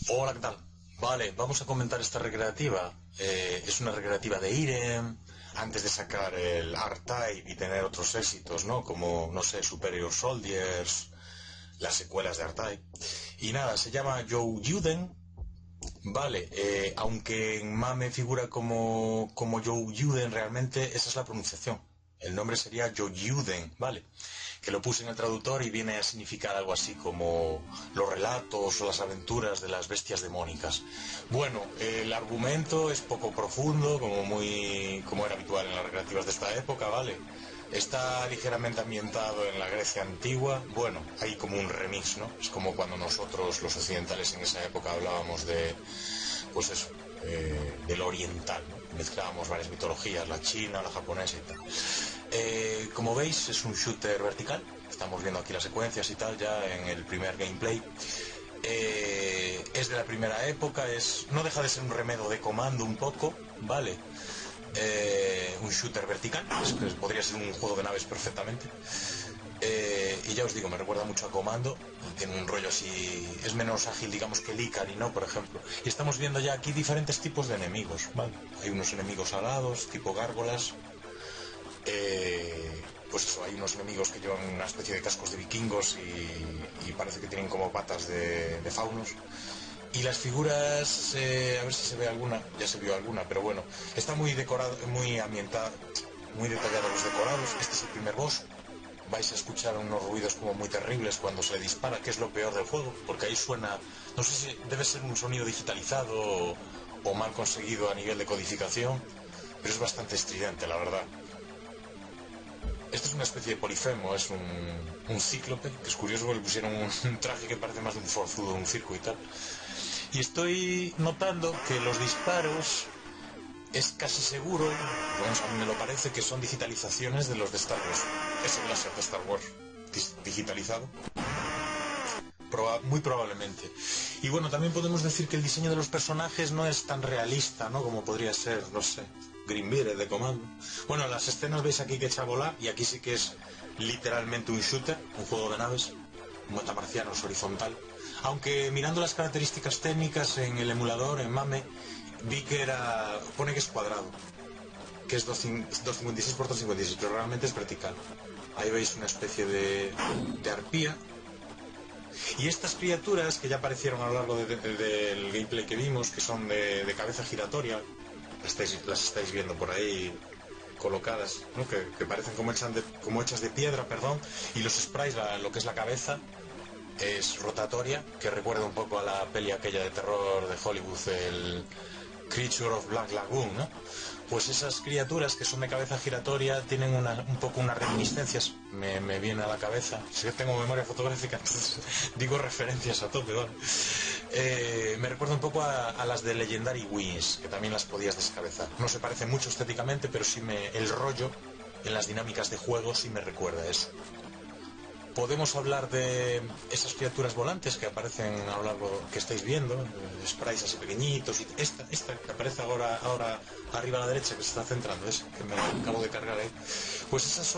Hola, ¿qué tal? Vale, vamos a comentar esta recreativa. Es una recreativa de Irem, antes de sacar el R-Type y tener otros éxitos, ¿no? Como, no sé, Superior Soldiers, las secuelas de R-Type. Y nada, se llama Joe Juden. Vale, aunque en MAME figura como Joe Juden, realmente esa es la pronunciación. El nombre sería Joe Juden, ¿vale? Que lo puse en el traductor y viene a significar algo así como los relatos o las aventuras de las bestias demónicas. Bueno, el argumento es poco profundo, como era habitual en las recreativas de esta época, ¿vale? Está ligeramente ambientado en la Grecia antigua. Bueno, hay como un remix, ¿no? Es como cuando nosotros, los occidentales, en esa época hablábamos de, pues eso, del oriental, ¿no? Mezclábamos varias mitologías, la china, la japonesa y tal. Como veis, es un shooter vertical. Estamos viendo aquí las secuencias y tal, ya en el primer gameplay. Es de la primera época, no deja de ser un remedo de comando un poco, ¿vale? Un shooter vertical, que podría ser un juego de naves perfectamente. Y ya os digo, me recuerda mucho a Comando. Tiene un rollo así, es menos ágil, digamos, que el Ikari, ¿no? Por ejemplo. Y estamos viendo ya aquí diferentes tipos de enemigos, ¿vale? Hay unos enemigos alados, tipo gárgolas. Pues eso, hay unos enemigos que llevan una especie de cascos de vikingos y parece que tienen como patas de faunos. Y las figuras, a ver si se ve alguna, ya se vio alguna, pero bueno, está muy decorado, muy ambientado, muy detallado los decorados. Este es el primer boss. Vais a escuchar unos ruidos como muy terribles cuando se dispara, que es lo peor del juego, porque ahí suena, no sé si debe ser un sonido digitalizado o mal conseguido a nivel de codificación, pero es bastante estridente, la verdad. Este es una especie de polifemo, es un cíclope, que es curioso porque le pusieron un traje que parece más de un forzudo, un circo y tal. Y estoy notando que los disparos es casi seguro, bueno, a mí me lo parece, que son digitalizaciones de los de Star Wars. Ese láser de Star Wars digitalizado. Muy probablemente. Y bueno, también podemos decir que el diseño de los personajes no es tan realista, ¿no? Como podría ser, no sé, Grimbeard de Comando. Bueno, las escenas veis aquí que echa a volar y aquí sí que es literalmente un shooter, un juego de naves, un matamarcianos horizontal. Aunque mirando las características técnicas en el emulador, en MAME, vi que pone que es cuadrado, que es 256 por 256, pero realmente es vertical. Ahí veis una especie de arpía. Y estas criaturas que ya aparecieron a lo largo del gameplay que vimos, que son de cabeza giratoria, las estáis viendo por ahí colocadas, ¿no? que parecen como hechas de piedra, perdón, y los sprites, lo que es la cabeza, es rotatoria, que recuerda un poco a la peli aquella de terror de Hollywood, el Creature of Black Lagoon, ¿no? Pues esas criaturas que son de cabeza giratoria tienen un poco unas reminiscencias, me viene a la cabeza. Si yo tengo memoria fotográfica, entonces digo referencias a tope, ¿vale? Me recuerda un poco a las de Legendary Wings, que también las podías descabezar. No se parece mucho estéticamente, pero sí el rollo en las dinámicas de juego sí me recuerda a eso. Podemos hablar de esas criaturas volantes que aparecen a lo largo que estáis viendo, sprites así pequeñitos, y esta que aparece ahora arriba a la derecha, que se está centrando, que me acabo de cargar ahí. Pues esas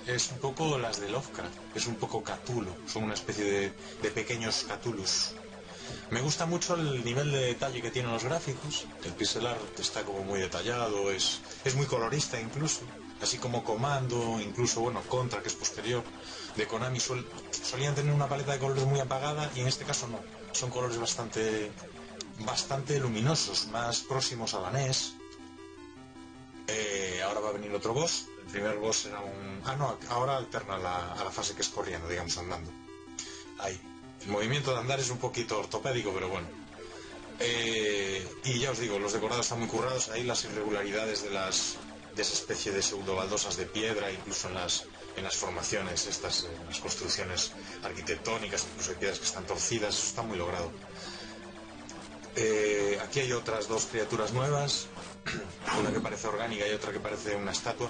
es un poco las de Lovecraft, es un poco Cthulhu, son una especie de pequeños Cthulhus. Me gusta mucho el nivel de detalle que tienen los gráficos. El pixel art está como muy detallado, es muy colorista incluso, así como Comando, incluso, bueno, Contra, que es posterior, de Konami, solían tener una paleta de colores muy apagada y en este caso no. Son colores bastante luminosos, más próximos a la NES. Ahora va a venir otro boss. El primer boss era un... Ah, no, ahora alterna a la fase que es corriendo, digamos, andando. Ahí. El movimiento de andar es un poquito ortopédico, pero bueno. Y ya os digo, los decorados están muy currados. Ahí las irregularidades de esa especie de pseudobaldosas de piedra, incluso en las formaciones, en las construcciones arquitectónicas, incluso hay piedras que están torcidas, eso está muy logrado. Aquí hay otras dos criaturas nuevas, una que parece orgánica y otra que parece una estatua,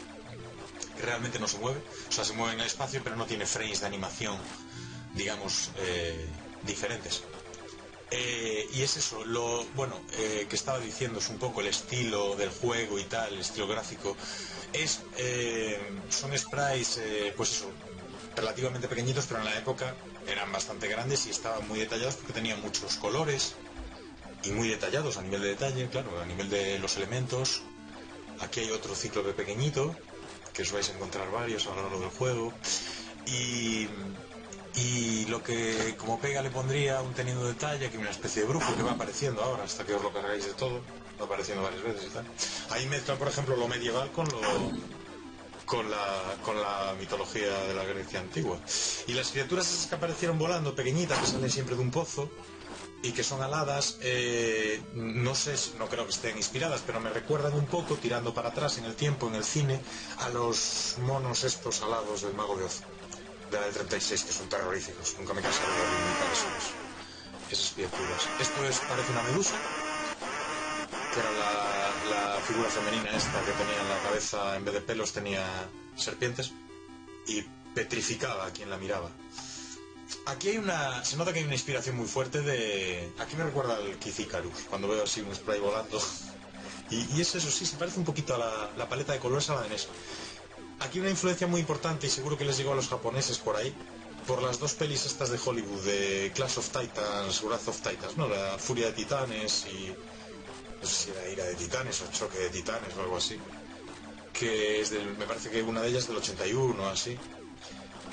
que realmente no se mueve, o sea, se mueve en el espacio, pero no tiene frames de animación, digamos, diferentes. Y es eso, que estaba diciendo, es un poco el estilo del juego y tal, el estilo gráfico. Son sprites, pues eso, relativamente pequeñitos, pero en la época eran bastante grandes y estaban muy detallados porque tenían muchos colores y muy detallados a nivel de detalle, claro, a nivel de los elementos. Aquí hay otro cíclope pequeñito, que os vais a encontrar varios a lo largo del juego. Y lo que como pega le pondría un teniendo detalle, que una especie de brujo que va apareciendo ahora hasta que os lo cargáis de todo, va apareciendo varias veces y tal. Ahí mezcla, por ejemplo, lo medieval con la mitología de la Grecia antigua. Y las criaturas esas que aparecieron volando, pequeñitas, que salen siempre de un pozo y que son aladas, no sé, no creo que estén inspiradas, pero me recuerdan un poco, tirando para atrás en el tiempo, en el cine, a los monos estos alados del Mago de Oz, de la del 36, que son terroríficos. Nunca me cansaré de reivindicar esas criaturas. Esto parece una medusa, que era la figura femenina esta que tenía en la cabeza, en vez de pelos tenía serpientes, y petrificaba a quien la miraba. Aquí se nota que hay una inspiración muy fuerte de... Aquí me recuerda al Kid Icarus, cuando veo así un spray volando. Y es eso, sí, se parece un poquito a la paleta de colores a la de NES. Aquí una influencia muy importante, y seguro que les llegó a los japoneses por ahí, por las dos pelis estas de Hollywood, de Clash of Titans, Wrath of Titans, ¿no? La Furia de Titanes y... no sé si era Ira de Titanes o Choque de Titanes o algo así. Que es me parece que una de ellas es del 81, así.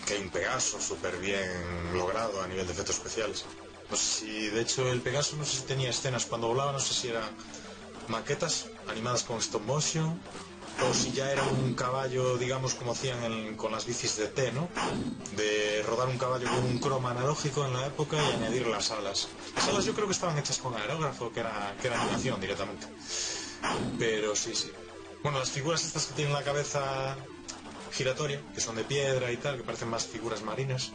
Que hay un Pegaso súper bien logrado a nivel de efectos especiales. No sé si, de hecho, el Pegaso no sé si tenía escenas cuando volaba, no sé si eran maquetas animadas con stop motion o si ya era un caballo, digamos, como hacían con las bicis de T, ¿no? De rodar un caballo con un croma analógico en la época y añadir las alas. Las alas yo creo que estaban hechas con aerógrafo, que era animación directamente. Pero sí. Bueno, las figuras estas que tienen la cabeza giratoria, que son de piedra y tal, que parecen más figuras marinas,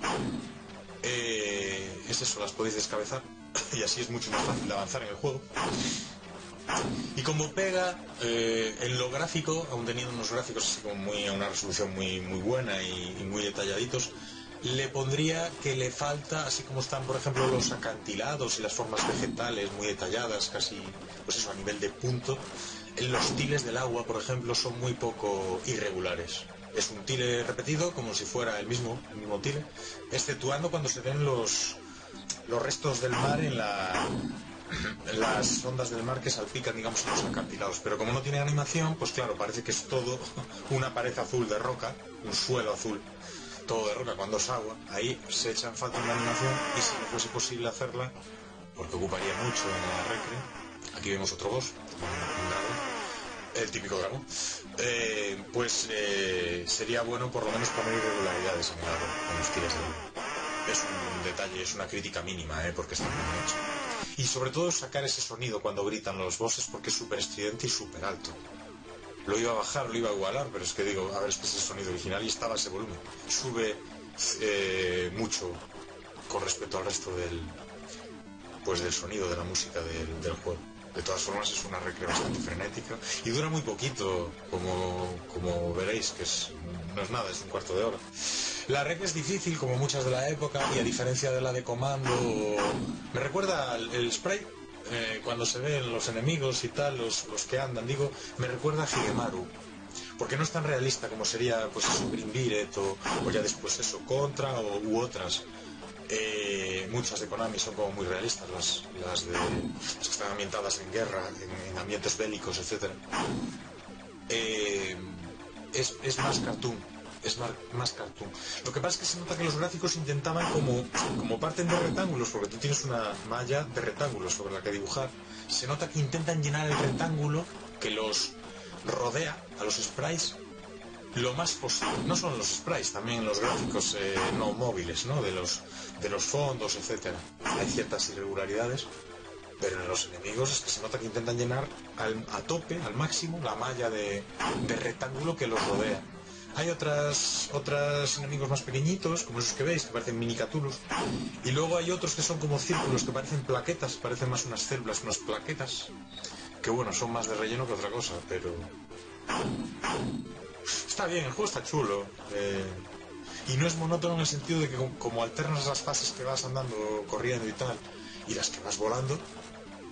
es eso, las podéis descabezar y así es mucho más fácil de avanzar en el juego. Y como pega en lo gráfico, aún teniendo unos gráficos así como a una resolución muy buena y muy detalladitos, le pondría que le falta, así como están por ejemplo los acantilados y las formas vegetales muy detalladas, casi pues eso, a nivel de punto, los tiles del agua por ejemplo son muy poco irregulares. Es un tile repetido como si fuera el mismo tile, exceptuando cuando se ven los restos del mar en las ondas del mar que salpican, digamos, en los acantilados. Pero como no tiene animación, pues claro, parece que es todo una pared azul de roca, un suelo azul, todo de roca. Cuando es agua, ahí se echa en falta una animación, y si no fuese posible hacerla, porque ocuparía mucho en la recre, aquí vemos otro boss, un dragón, el típico dragón, pues sería bueno por lo menos poner irregularidades en el árbol, en los tiros de agua. Es un detalle, es una crítica mínima, porque está muy bien hecho. Y sobre todo sacar ese sonido cuando gritan los bosses, porque es súper estridente y súper alto. Lo iba a bajar, lo iba a igualar, pero es que digo, a ver, este es el sonido original y estaba ese volumen. Sube mucho con respecto al resto del sonido de la música del juego. De todas formas es una recre bastante frenética y dura muy poquito, como veréis, que no es nada, es un cuarto de hora. La recre es difícil, como muchas de la época, y a diferencia de la de Comando, me recuerda el spray, cuando se ven los enemigos y tal, los que andan, digo, me recuerda a Higemaru, porque no es tan realista como sería, pues eso, Green Beret o ya después eso, Contra u otras. Muchas de Konami son como muy realistas, las que están ambientadas en guerra, en ambientes bélicos, etc. Es más cartoon, más cartoon. Lo que pasa es que se nota que los gráficos intentaban como parten de rectángulos, porque tú tienes una malla de rectángulos sobre la que dibujar, se nota que intentan llenar el rectángulo que los rodea a los sprites lo más posible. No son los sprites, también los gráficos no móviles, ¿no? de los fondos, etcétera. Hay ciertas irregularidades, pero en los enemigos es que se nota que intentan llenar a tope, al máximo, la malla de rectángulo que los rodea. Hay otros enemigos más pequeñitos, como esos que veis, que parecen minicatulos, y luego hay otros que son como círculos, que parecen plaquetas, parecen más unas células, unas plaquetas, que bueno, son más de relleno que otra cosa, pero... Está bien, el juego está chulo, y no es monótono en el sentido de que como alternas las fases que vas andando, corriendo y tal, y las que vas volando,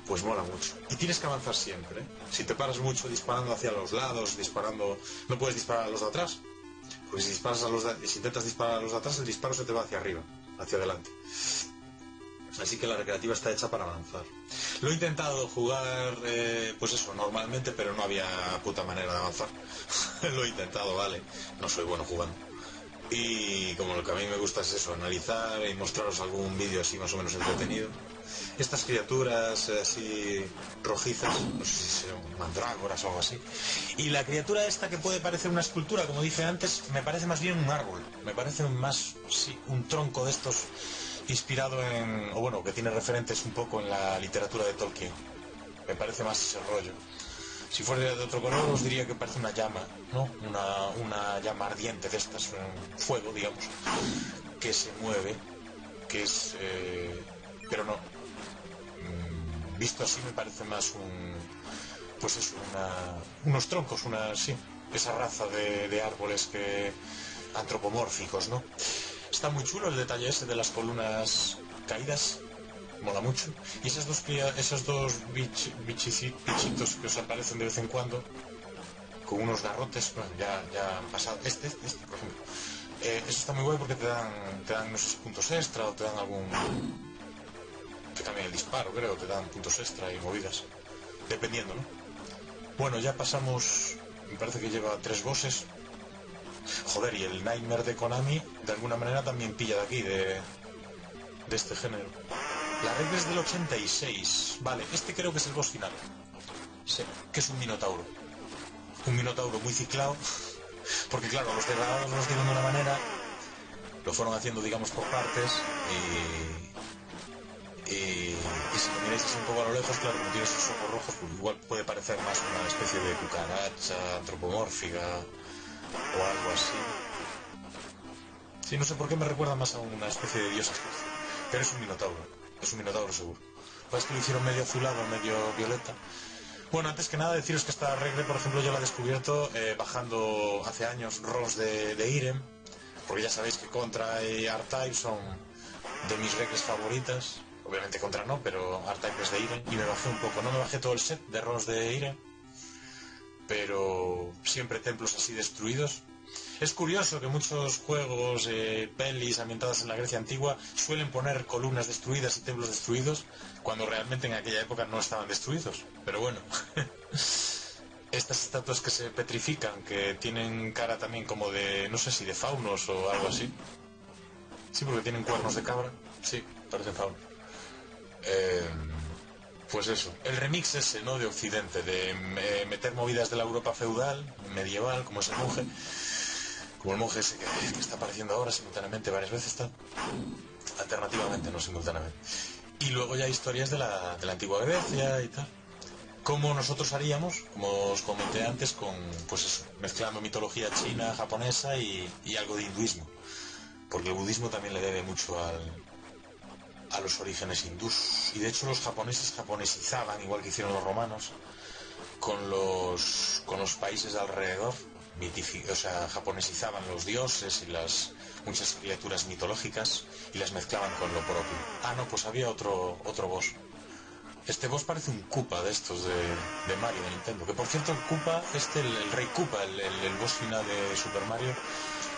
pues mola mucho. Y tienes que avanzar siempre, ¿eh? Si te paras mucho disparando hacia los lados, no puedes disparar a los de atrás, porque si intentas disparar a los de atrás, el disparo se te va hacia arriba. hacia adelante. Así que la recreativa está hecha para avanzar. Lo he intentado jugar, pues eso, normalmente, pero no había puta manera de avanzar. Lo he intentado, vale, no soy bueno jugando. Y como lo que a mí me gusta es eso, analizar y mostraros algún vídeo así más o menos entretenido. Estas criaturas así rojizas, no sé si son mandrágoras o algo así. Y la criatura esta que puede parecer una escultura, como dije antes, me parece más bien un árbol. Me parece más, sí, un tronco de estos inspirado en, o bueno, que tiene referentes un poco en la literatura de Tolkien. Me parece más ese rollo. Si fuera de otro color os diría que parece una llama, ¿no? Una llama ardiente de estas, un fuego, digamos, que se mueve, que es... pero no. Visto así me parece más pues eso, unos troncos, sí, esa raza de árboles que antropomórficos, ¿no? Está muy chulo el detalle ese de las columnas caídas. Mola mucho. Y esos dos bichitos que os aparecen de vez en cuando, con unos garrotes, bueno, ya han pasado. Este, por ejemplo. Eso está muy guay porque te dan no sé si puntos extra o te dan algún... que cambia el disparo, creo, te dan puntos extra y movidas. Dependiendo, ¿no? Bueno, ya pasamos... me parece que lleva 3 bosses. Joder, y el Nightmare de Konami, de alguna manera también pilla de aquí, de este género. La regla es del 86. Vale, este creo que es el boss final. Sí, que es un minotauro. Un minotauro muy ciclado. Porque claro, los degradados los dieron de una manera. Lo fueron haciendo, digamos, por partes. Y si lo miráis así un poco a lo lejos, claro, como tiene esos ojos rojos, pues igual puede parecer más una especie de cucaracha antropomórfica o algo así. Sí, no sé por qué me recuerda más a una especie de diosa egipcia. Pero es un minotauro. Es un minotauro seguro. Pues es que lo hicieron medio azulado, medio violeta. Bueno, antes que nada deciros que esta regla, por ejemplo, yo la he descubierto bajando hace años ROMs de Irem, porque ya sabéis que Contra y R-Type son de mis reglas favoritas. Obviamente Contra no, pero R-Type es de Irem. Y me bajé un poco, no me bajé todo el set de ROMs de Irem, pero siempre templos así destruidos. Es curioso que muchos juegos, pelis ambientadas en la Grecia antigua suelen poner columnas destruidas y templos destruidos cuando realmente en aquella época no estaban destruidos. Pero bueno, estas estatuas que se petrifican, que tienen cara también como de, no sé si de faunos o algo así. Sí, porque tienen cuernos de cabra. Sí, parecen faunos. Pues eso, el remix ese, ¿no? De Occidente, de meter movidas de la Europa feudal, medieval, como es el monje. Como el monje ese que está apareciendo ahora simultáneamente varias veces, tal. Alternativamente, no simultáneamente. Y luego ya historias de la antigua Grecia y tal. Como nosotros haríamos, como os comenté antes, con, pues eso, mezclando mitología china, japonesa y algo de hinduismo. Porque el budismo también le debe mucho a los orígenes hindús. Y de hecho los japoneses japonesizaban, igual que hicieron los romanos, con los países de alrededor. O sea, japonesizaban los dioses y muchas criaturas mitológicas y las mezclaban con lo propio. Ah, no, pues había otro boss. Este boss parece un Koopa de estos de Mario, de Nintendo. Que por cierto, el Koopa, el rey Koopa, el boss final de Super Mario,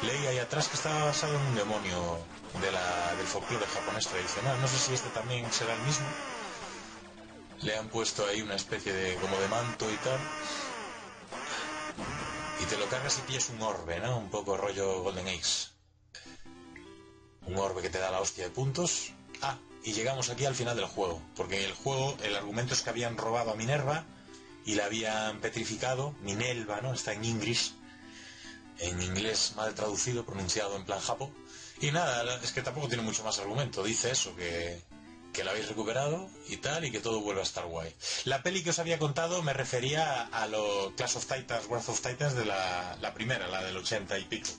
leí ahí atrás que estaba basado en un demonio del folclore japonés tradicional. No sé si este también será el mismo. Le han puesto ahí una especie de como de manto y tal. Y te lo cargas y pillas un orbe, ¿no? Un poco rollo Golden Axe. Un orbe que te da la hostia de puntos. Ah, y llegamos aquí al final del juego. Porque el juego, el argumento es que habían robado a Minerva y la habían petrificado. Minelva, ¿no? Está en English. En inglés mal traducido, pronunciado en plan japo. Y nada, es que tampoco tiene mucho más argumento. Dice eso, que la habéis recuperado y tal, y que todo vuelve a estar guay. La peli que os había contado me refería a lo Clash of Titans, Wrath of Titans de la primera, la del 80 y pico.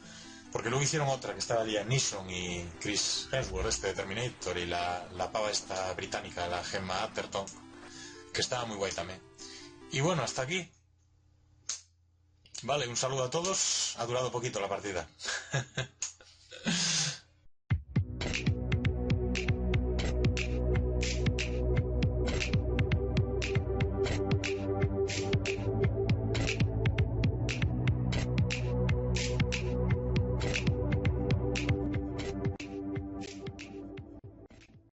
Porque luego hicieron otra que estaba Liam Neeson y Chris Hemsworth, de Terminator, y la pava esta británica, la Gemma Arterton, que estaba muy guay también. Y bueno, hasta aquí. Vale, un saludo a todos. Ha durado poquito la partida.